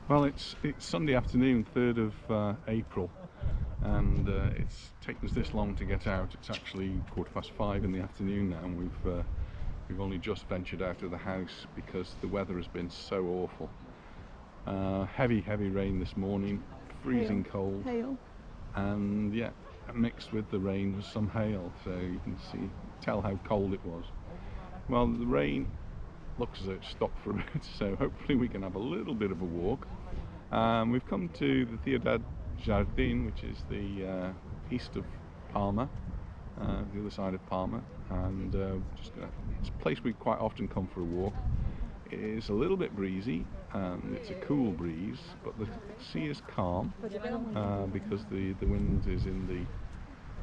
Well, it's Sunday afternoon, 3rd of April, and it's taken us this long to get out. It's actually 5:15 in the afternoon now, and we've only just ventured out of the house because the weather has been so awful. Heavy rain this morning, freezing cold, hail, and yeah, mixed with the rain was some hail, so you can tell how cold it was. Well, the rain looks as though it stopped for a bit, so hopefully we can have a little bit of a walk. We've come to the Ciudad Jardín, which is the east of Palma, the other side of Palma, and it's a place we quite often come for a walk. It is a little bit breezy, and it's a cool breeze, but the sea is calm because the wind is in the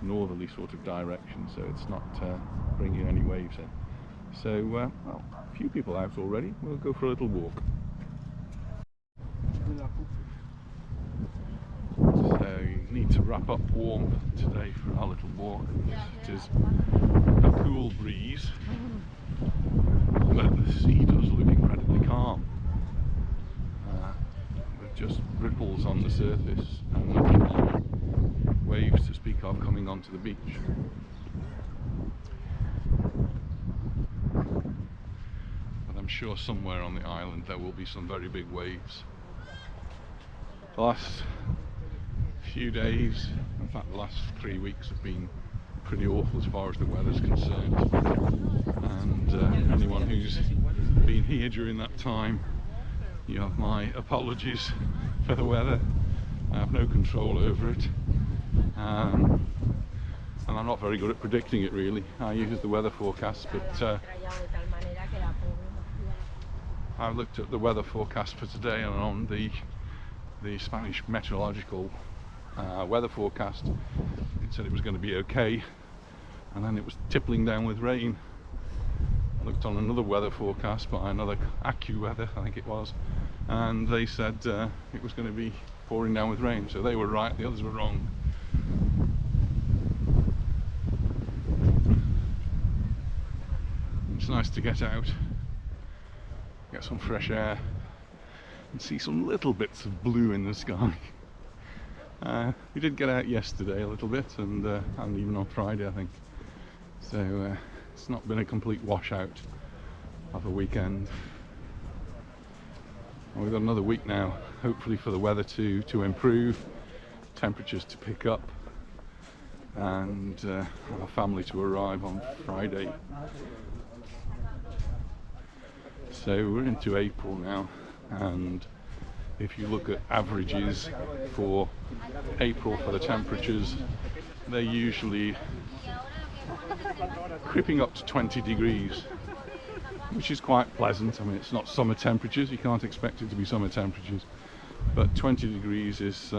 northerly sort of direction, so it's not bringing any waves in. So, well, a few people out already. We'll go for a little walk. So you need to wrap up warm today for our little walk. It is a cool breeze, but the sea does look incredibly calm, with just ripples on the surface and no waves to speak of coming onto the beach. I'm sure somewhere on the island there will be some very big waves. The last few days, in fact the last 3 weeks, have been pretty awful as far as the weather's concerned, and anyone who's been here during that time, you have my apologies for the weather. I have no control over it, and I'm not very good at predicting it really. I use the weather forecast, but I looked at the weather forecast for today, and on the Spanish meteorological weather forecast, it said it was going to be okay, and then it was tippling down with rain. I looked on another weather forecast by another AccuWeather, I think it was, and they said it was going to be pouring down with rain. So they were right, the others were wrong. It's nice to get out, get some fresh air, and see some little bits of blue in the sky. We did get out yesterday a little bit, and even on Friday I think, so it's not been a complete washout of a weekend. And we've got another week now, hopefully, for the weather to improve, temperatures to pick up, and our family to arrive on Friday. So we're into April now, and if you look at averages for April for the temperatures, they're usually creeping up to 20 degrees, which is quite pleasant. I mean, it's not summer temperatures, you can't expect it to be summer temperatures, but 20 degrees is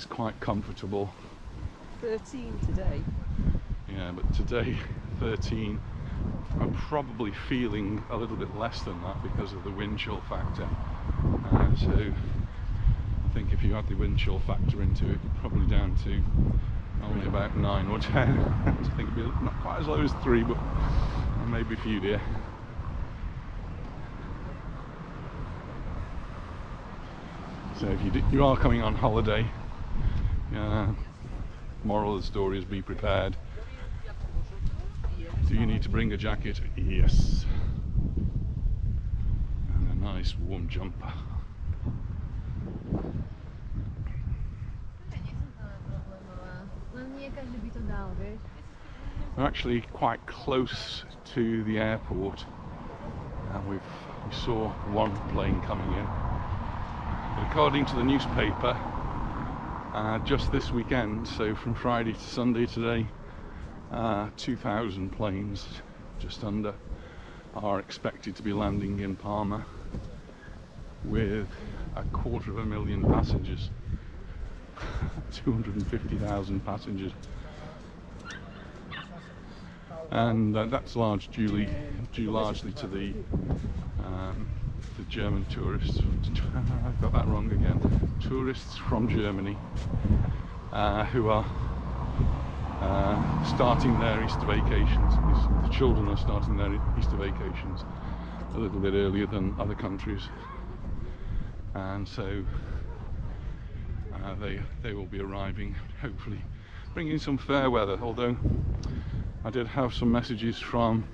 quite comfortable. 13 today. Yeah, but today 13. I'm probably feeling a little bit less than that because of the wind chill factor. So I think if you add the wind chill factor into it, you're probably down to only about 9 or 10. I think it'd be not quite as low as 3, but maybe a few there. So if you are coming on holiday, moral of the story is be prepared. Do you need to bring a jacket? Yes. And a nice warm jumper. We're actually quite close to the airport, and we saw one plane coming in. But according to the newspaper, just this weekend, so from Friday to Sunday today, 2,000 planes, just under, are expected to be landing in Palma with 250,000 passengers. 250,000 passengers, and that's due largely to the German tourists. I've got that wrong again. Tourists from Germany who are starting their Easter vacations. The children are starting their Easter vacations a little bit earlier than other countries. and so they will be arriving, hopefully bringing some fair weather, although I did have some messages from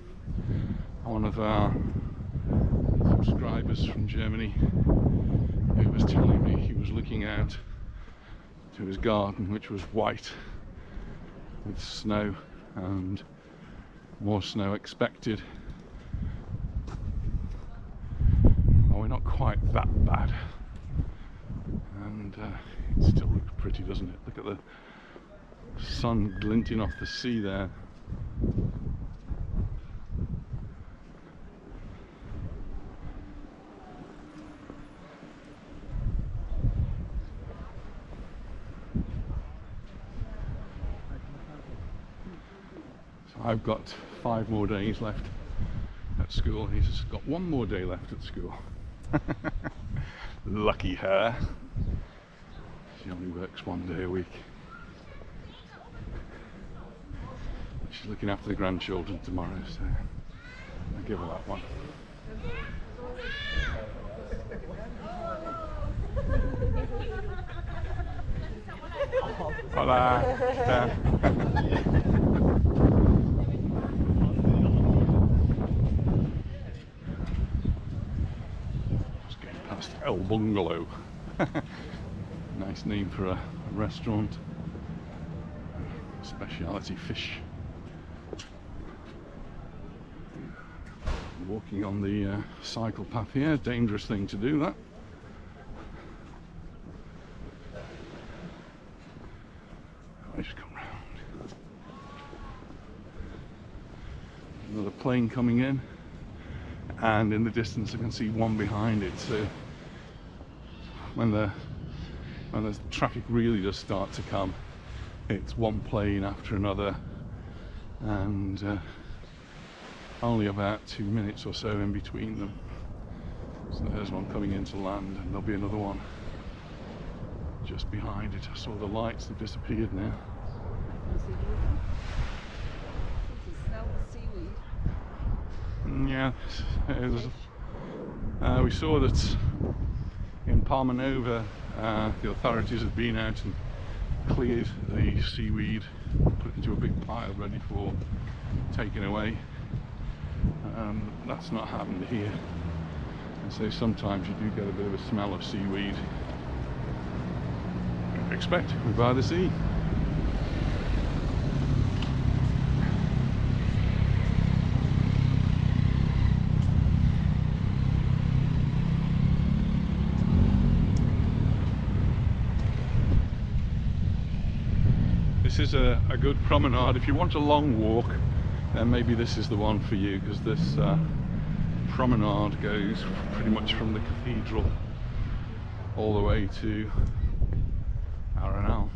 one of our subscribers from Germany who was telling me he was looking out to his garden, which was white with snow and more snow expected. Well, we're not quite that bad, and it still looks pretty, doesn't it? Look at the sun glinting off the sea there. So I've got 5 more days left at school. He's got 1 more day left at school. Lucky her. She only works 1 day a week. She's looking after the grandchildren tomorrow, so I'll give her that one. Hola. Just getting past El Bungalow. Nice name for a restaurant. Speciality fish. Walking on the cycle path here, dangerous thing to do that. I just come round. Another plane coming in, and in the distance I can see one behind it. So when the traffic really does start to come, it's one plane after another, and only about 2 minutes or so in between them. So there's one coming into land, and there'll be another one just behind it. I saw the lights have disappeared now. Yeah, we saw that in Palma the authorities had been out and cleared the seaweed, put it into a big pile ready for taking away. That's not happened here, and so sometimes you do get a bit of a smell of seaweed. Expect we're by the sea. This is a good promenade. If you want a long walk, then maybe this is the one for you, because this promenade goes pretty much from the cathedral all the way to Renewable,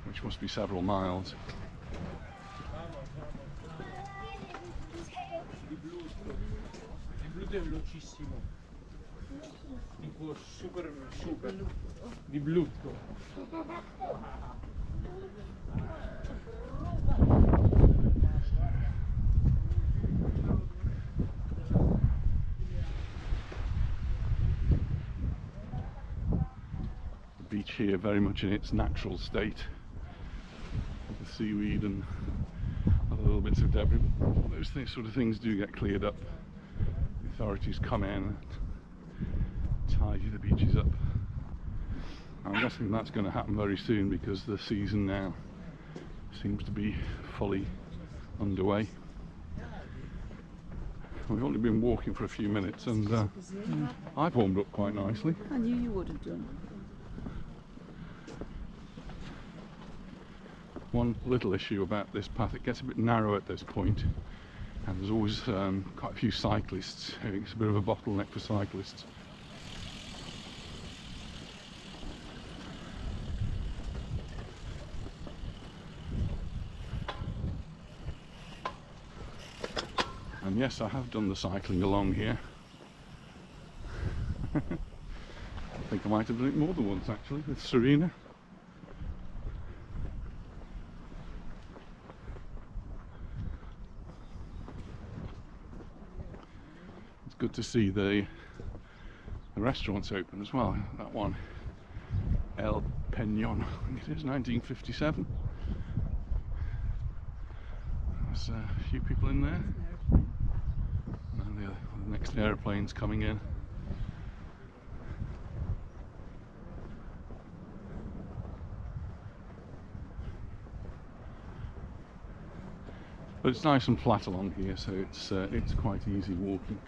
which must be several miles. È velocissimo, tipo super di blutto. The beach here very much in its natural state, with the seaweed and other little bits of debris. Those sort of things do get cleared up. The authorities come in and tidy the beaches up. I'm guessing that's going to happen very soon, because the season now seems to be fully underway. We've only been walking for a few minutes, and I've warmed up quite nicely. I knew you would have done. One little issue about this path, it gets a bit narrow at this point, and there's always quite a few cyclists. It's a bit of a bottleneck for cyclists. And yes, I have done the cycling along here. I think I might have done it more than once actually, with Serena. It's good to see the The restaurant's open as well. That one, El Peñón, I think it is, 1957. There's a few people in there. And the next aeroplane's coming in. But it's nice and flat along here, so it's quite easy walking.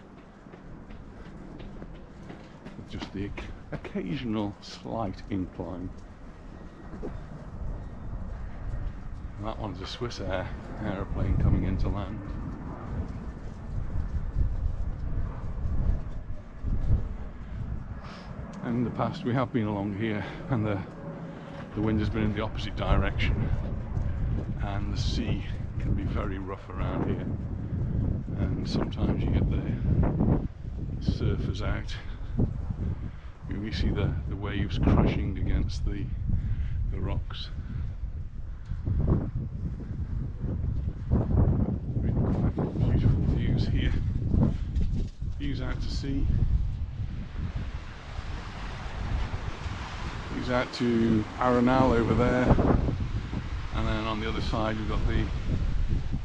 With just the occasional slight incline. And that one's a Swiss Air aeroplane coming into land. And in the past we have been along here, and the wind has been in the opposite direction, and the sea can be very rough around here, and sometimes you get the surfers out. You see the waves crashing against the rocks. Really quite beautiful views here. Views out to sea. Views out to Arenal over there, and then on the other side we've got the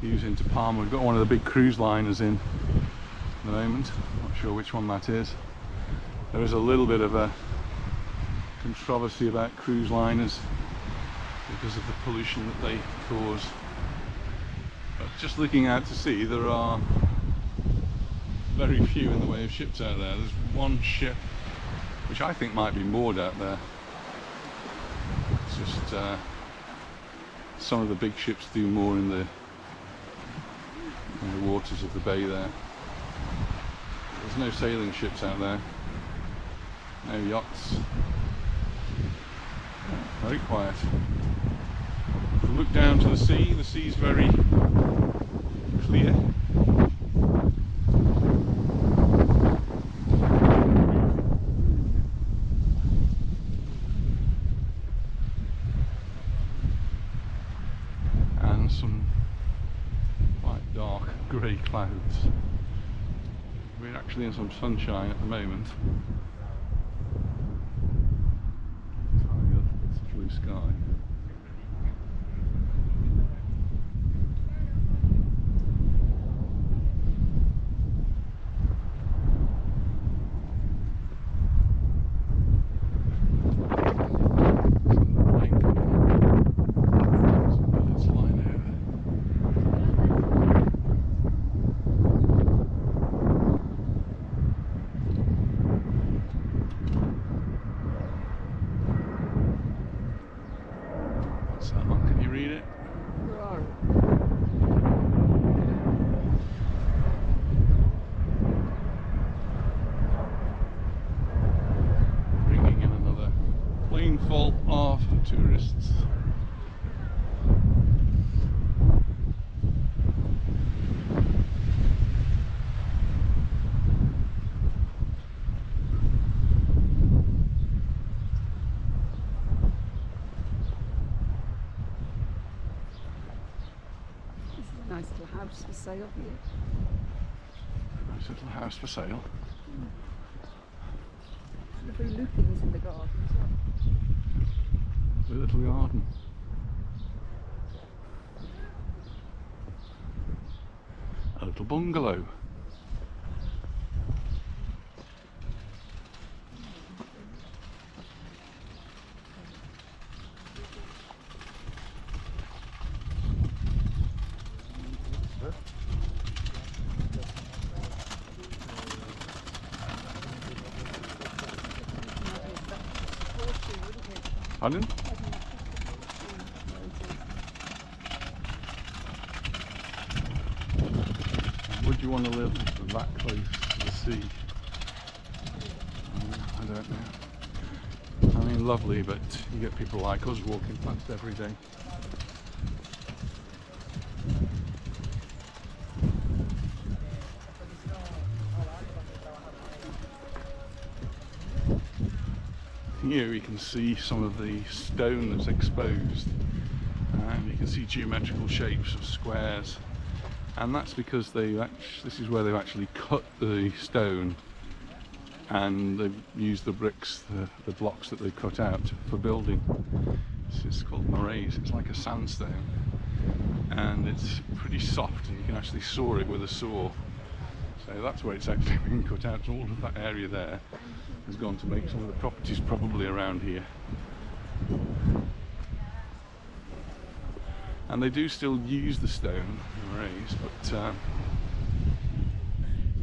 views into Palma. We've got one of the big cruise liners in at the moment. Not sure which one that is. There is a little bit of a controversy about cruise liners because of the pollution that they cause. But just looking out to sea, there are very few in the way of ships out there. There's one ship which I think might be moored out there. It's just some of the big ships do moor in the waters of the bay there. There's no sailing ships out there, no yachts. Very quiet. If we look down to the sea's very clear. And some quite dark grey clouds. We're actually in some sunshine at the moment. Tiny little bits of blue sky. Can you read it? Bringing in another plane full of tourists. Nice little house for sale here. Nice little house for sale. Lovely lupins in the garden as well. Lovely little garden. A little bungalow. Pardon? Would you want to live that close to the sea? I don't know. I mean, lovely, but you get people like us walking past every day. Here we can see some of the stone that's exposed, and you can see geometrical shapes of squares, and that's because this is where they've actually cut the stone and they've used the bricks, the blocks that they cut out for building. It's called moraise. It's like a sandstone, and it's pretty soft, and you can actually saw it with a saw. So that's where it's actually been cut out. So all of that area there has gone to make some of the properties probably around here. And they do still use the stone, the moraise, but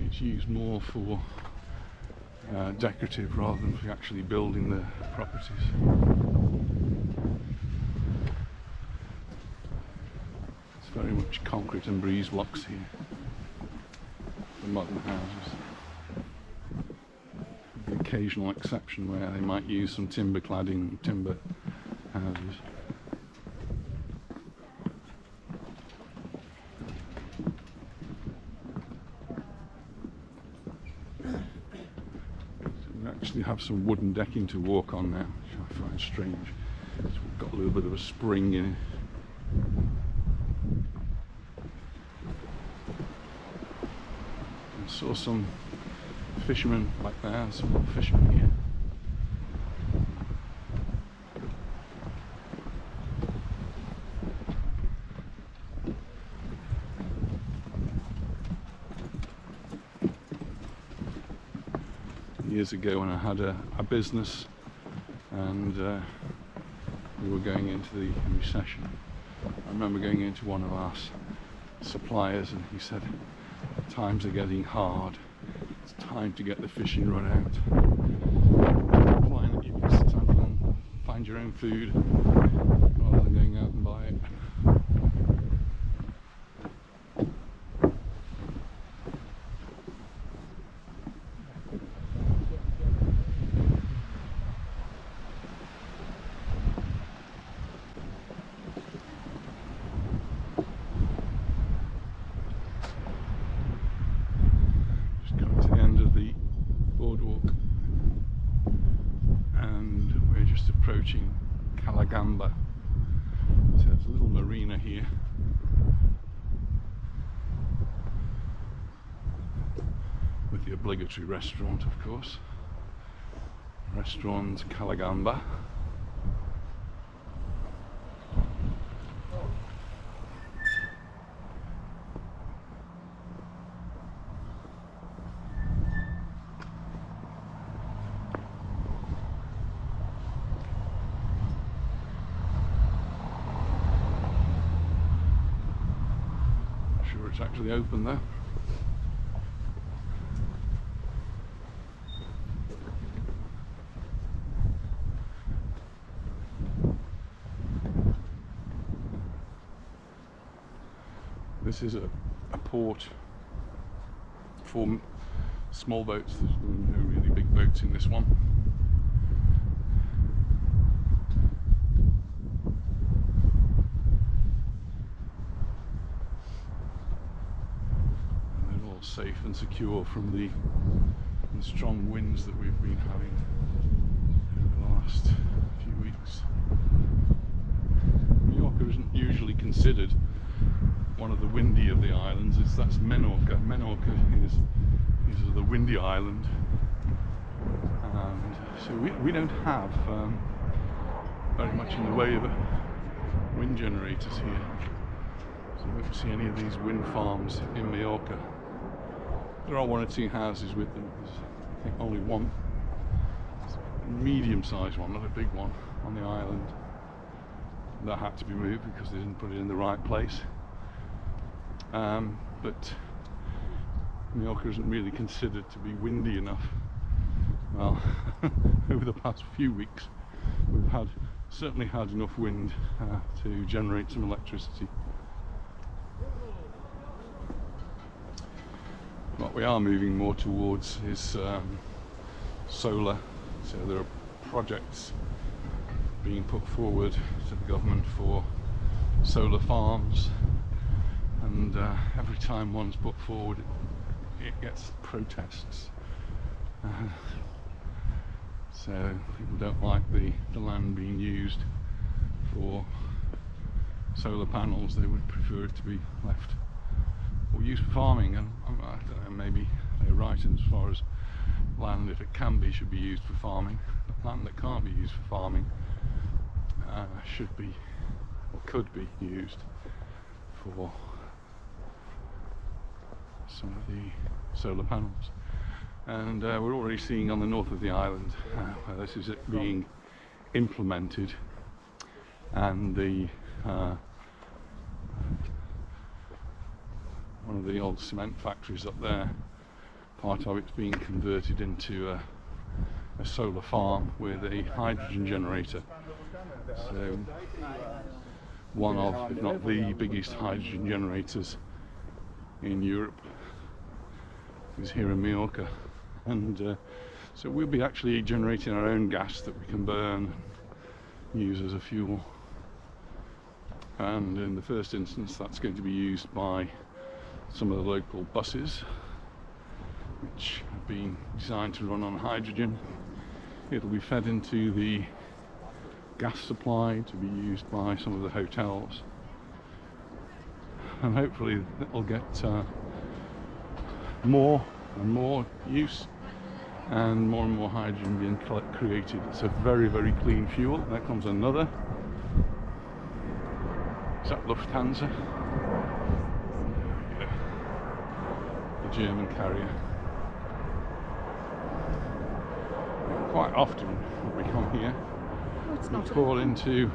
it's used more for decorative rather than for actually building the properties. It's very much concrete and breeze blocks here for modern houses. The occasional exception where they might use some timber cladding, timber houses. We have some wooden decking to walk on now, which I find strange. So we've got a little bit of a spring in it. I saw some fishermen back there, some more fishermen here. Years ago when I had a business and we were going into the recession, I remember going into one of our suppliers and he said, times are getting hard, it's time to get the fishing rod out. Implying that you can stand and find your own food rather than going out and buy it. Approaching Cala Gamba. So there's a little marina here. With the obligatory restaurant, of course. Restaurant Cala Gamba. It's actually open though. This is a port for small boats. There's no really big boats in this one. Safe and secure from the strong winds that we've been having over the last few weeks. Mallorca isn't usually considered one of the windy of the islands. That's Menorca. Menorca is the windy island, and so we don't have very much in the way of wind generators here. So you won't see any of these wind farms in Mallorca. There are one or two houses with them. There's, I think, only one medium-sized one, not a big one, on the island. That had to be moved because they didn't put it in the right place. But Mallorca isn't really considered to be windy enough. Well, over the past few weeks, we've certainly had enough wind to generate some electricity. What we are moving more towards is solar. So there are projects being put forward to the government for solar farms, and every time one's put forward it gets protests. So people don't like the land being used for solar panels. They would prefer it to be left or used for farming, and I don't know, maybe they're right as far as land, if it can be, should be used for farming. Land that can't be used for farming should be, or could be used for some of the solar panels. And we're already seeing on the north of the island where this is being implemented, and the one of the old cement factories up there, part of it's being converted into a solar farm with a hydrogen generator. So one of, if not the biggest hydrogen generators in Europe is here in Mallorca. And so we'll be actually generating our own gas that we can burn and use as a fuel. And in the first instance, that's going to be used by some of the local buses, which have been designed to run on hydrogen. It'll be fed into the gas supply to be used by some of the hotels, and hopefully it'll get more and more use and more hydrogen being created. It's a very, very clean fuel. There comes another. Is that Lufthansa? Yeah. The German carrier. Quite often when we come here, we call into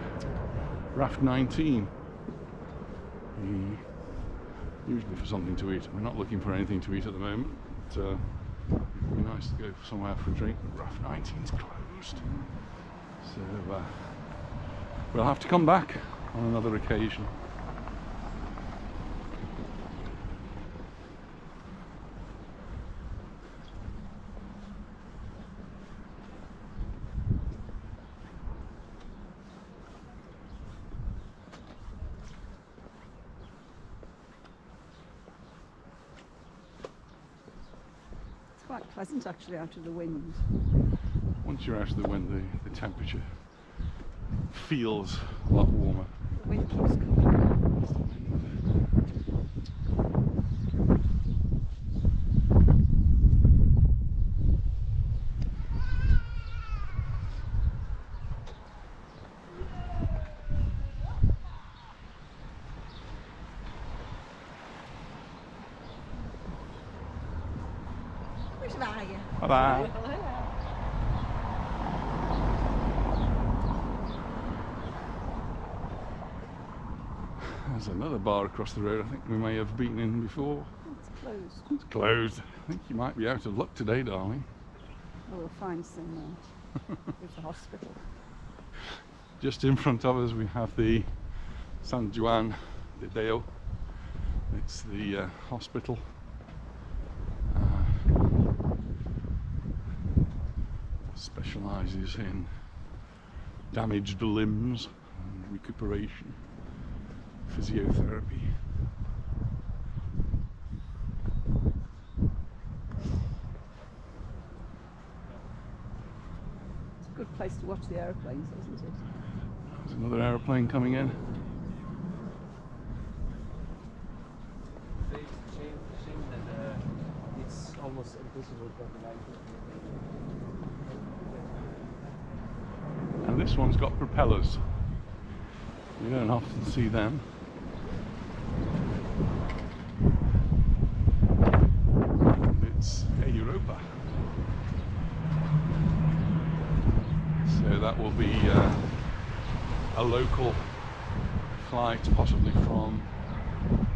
Raft 19, usually for something to eat. We're not looking for anything to eat at the moment, but it'd be nice to go somewhere for a drink. Raft 19's closed, so we'll have to come back on another occasion. Quite pleasant actually out of the wind. Once you're out of the wind, the temperature feels a lot warmer. The wind keeps coming. Bye-bye. There's another bar across the road I think we may have been in before. It's closed. It's closed. I think you might be out of luck today, darling. Oh, we'll find some with the hospital. Just in front of us we have the San Juan de Deo. It's the hospital. Specialises in damaged limbs and recuperation, physiotherapy. It's a good place to watch the aeroplanes, isn't it? There's another aeroplane coming in. Shame that it's almost impossible for the light. And this one's got propellers. You don't often see them. It's a Europa. So that will be a local flight, possibly from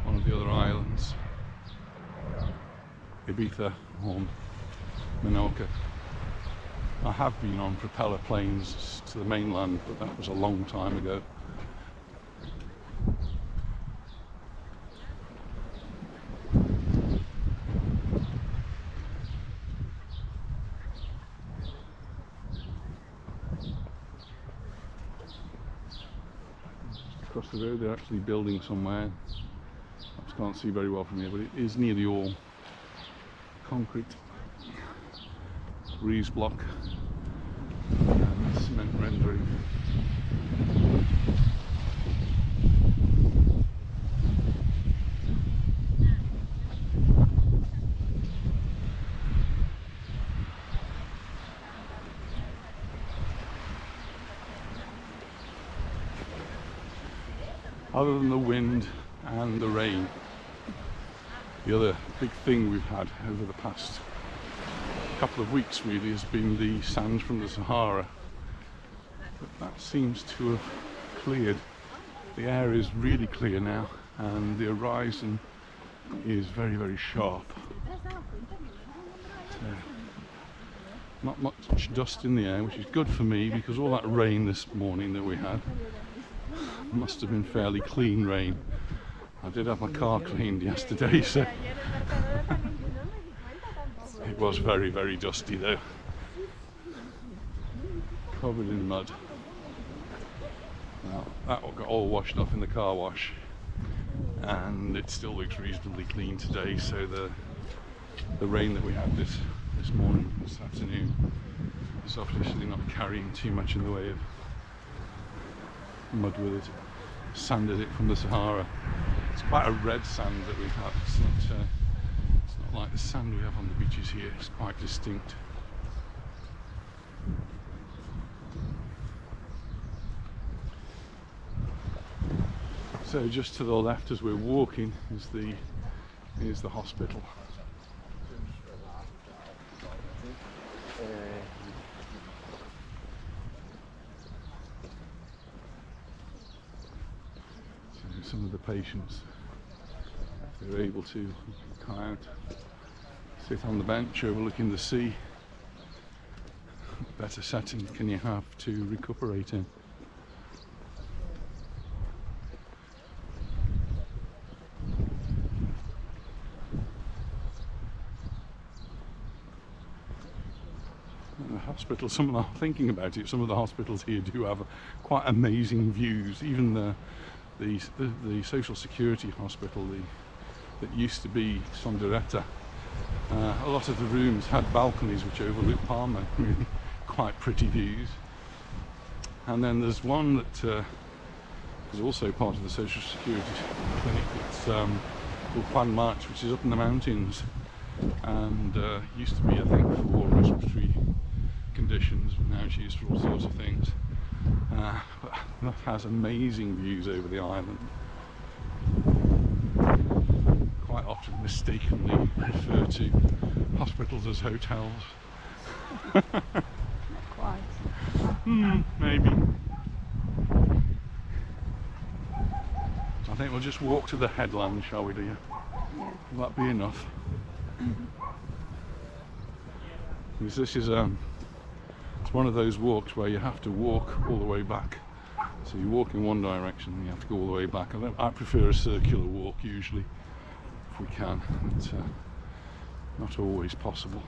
one of the other islands, Ibiza or Menorca. I have been on propeller planes to the mainland, but that was a long time ago. Across the road they're actually building somewhere. I just can't see very well from here, but it is nearly all concrete. Rees block and cement rendering. other than the wind and the rain. The other big thing we've had over the past couple of weeks really has been the sand from the Sahara. But that seems to have cleared. The air is really clear now and the horizon is very, very sharp. So, not much dust in the air, which is good for me because all that rain this morning that we had must have been fairly clean rain. I did have my car cleaned yesterday, so it was very, very dusty though. Covered in mud. Now, that got all washed off in the car wash and it still looks reasonably clean today, so the rain that we had this morning, this afternoon, is obviously not carrying too much in the way of mud with it. Sanded it from the Sahara. It's quite a red sand that we have. It's not like the sand we have on the beaches here. It's quite distinct. So just to the left as we're walking is the hospital. So some of the patients, they're able to come out, sit on the bench overlooking the sea. Better setting can you have to recuperate in? Hospital, thinking about it, some of the hospitals here do have quite amazing views. Even the social security hospital that used to be Sonderetta, a lot of the rooms had balconies which overlook Palma. Really quite pretty views. And then there's one that is also part of the social security clinic. It's called Palma, which is up in the mountains and used to be, I think, for respiratory conditions, but now it's used for all sorts of things. But that has amazing views over the island. Quite often mistakenly refer to hospitals as hotels. Quite. Maybe. I think we'll just walk to the headland, shall we, dear? Yeah. Will that be enough? Because this is it's one of those walks where you have to walk all the way back. So you walk in one direction and you have to go all the way back. I prefer a circular walk usually, if we can. It's not always possible.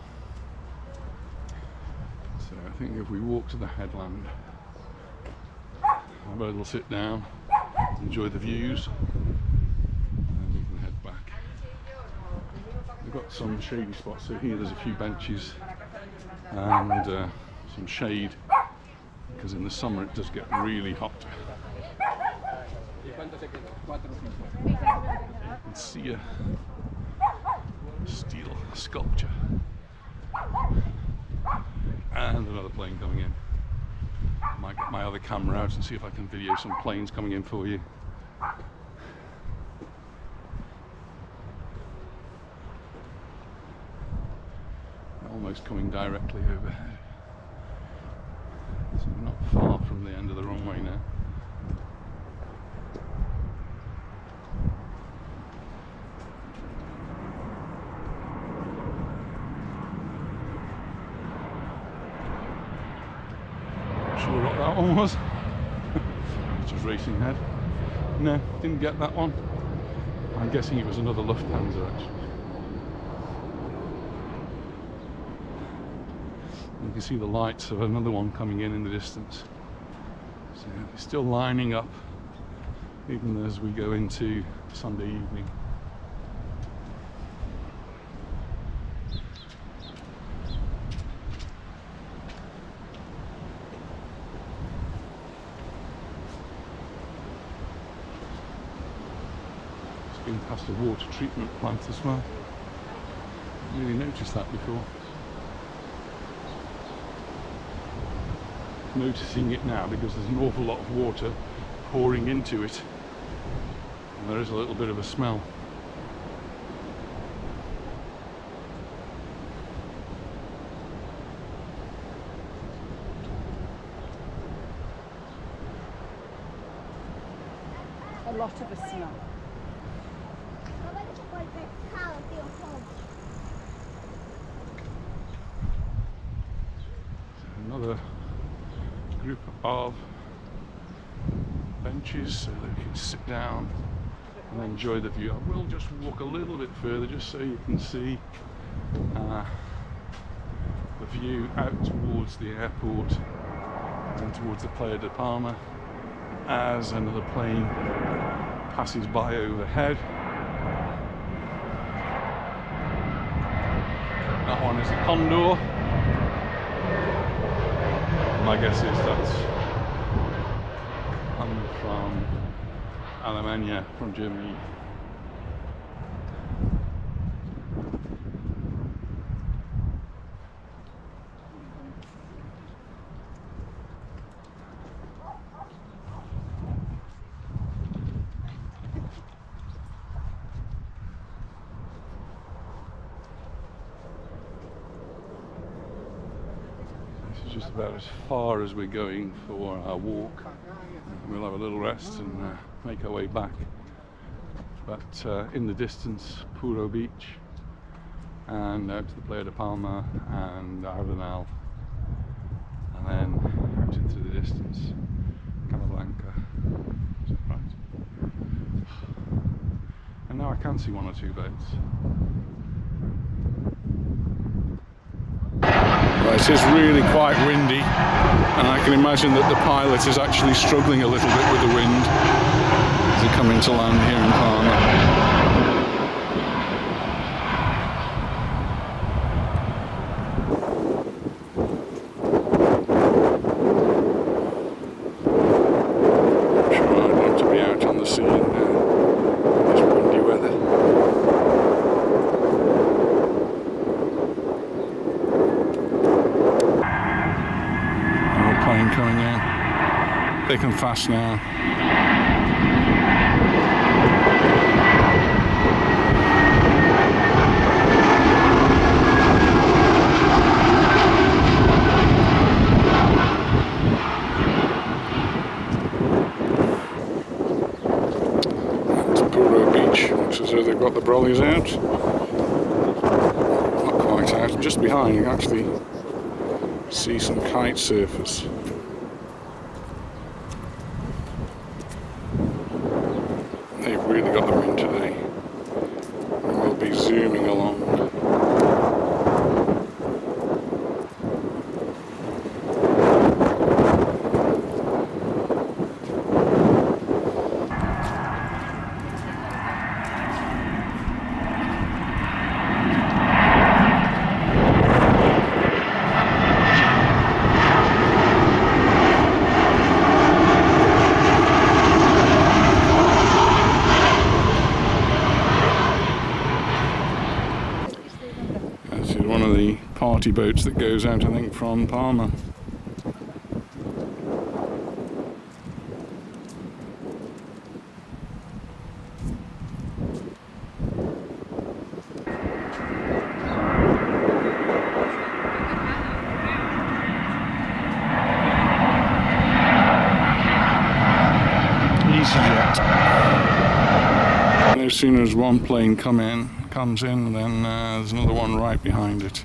So I think if we walk to the headland, have a little sit down, enjoy the views, and we can head back. We've got some shady spots, so here there's a few benches and some shade, because in the summer it does get really hot. You can see a steel sculpture and another plane coming in. I might get my other camera out and see if I can video some planes coming in for you. Almost coming directly overhead. So we're not far from the end of the runway now. Not sure what that one was. Just racing ahead. No, didn't get that one. I'm guessing it was another Lufthansa actually. You can see the lights of another one coming in the distance. So they're still lining up even as we go into Sunday evening. Just been past a water treatment plant as well. Didn't really noticed that before. Noticing it now because there's an awful lot of water pouring into it There is a little bit of a smell. A lot of a smell. Another group of benches so that you can sit down and enjoy the view. I will just walk a little bit further just so you can see the view out towards the airport and towards the Playa de Palma as another plane passes by overhead. That one is the Condor. My guess is that's coming from Alemania, from Germany. Just about as far as we're going for our walk. We'll have a little rest and make our way back. But in the distance, Puro Beach, and out to the Playa de Palma and Ardenal, and then out into the distance, Casablanca. Is that right? And now I can see one or two boats. It is really quite windy, and I can imagine that the pilot is actually struggling a little bit with the wind as they come into land here in Palma. I'm sure I'd want to be out on the sea in this windy weather. Plane coming in, thick and fast now. And Puro Beach, looks as though they've got the brollies out. Not quite out, just behind you can actually see some kite surfers. They've really got the wind today, and we'll be zooming along. One of the party boats that goes out, I think, from Palma. EasyJet. As soon as one plane comes in, then there's another one right behind it.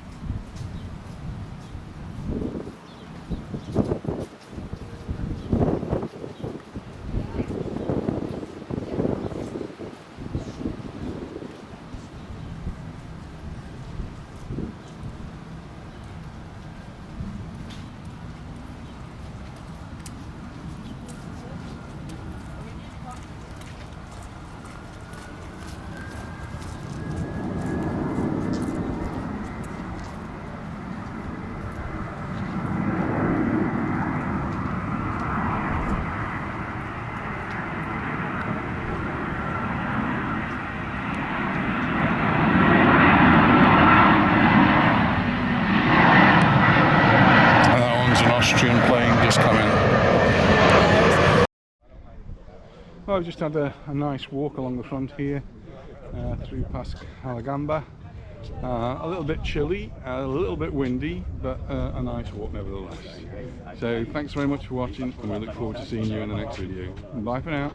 Well, I've just had a nice walk along the front here, through past Cala Gamba. A little bit chilly, a little bit windy, but a nice walk nevertheless. So thanks very much for watching, and we look forward to seeing you in the next video. Bye for now.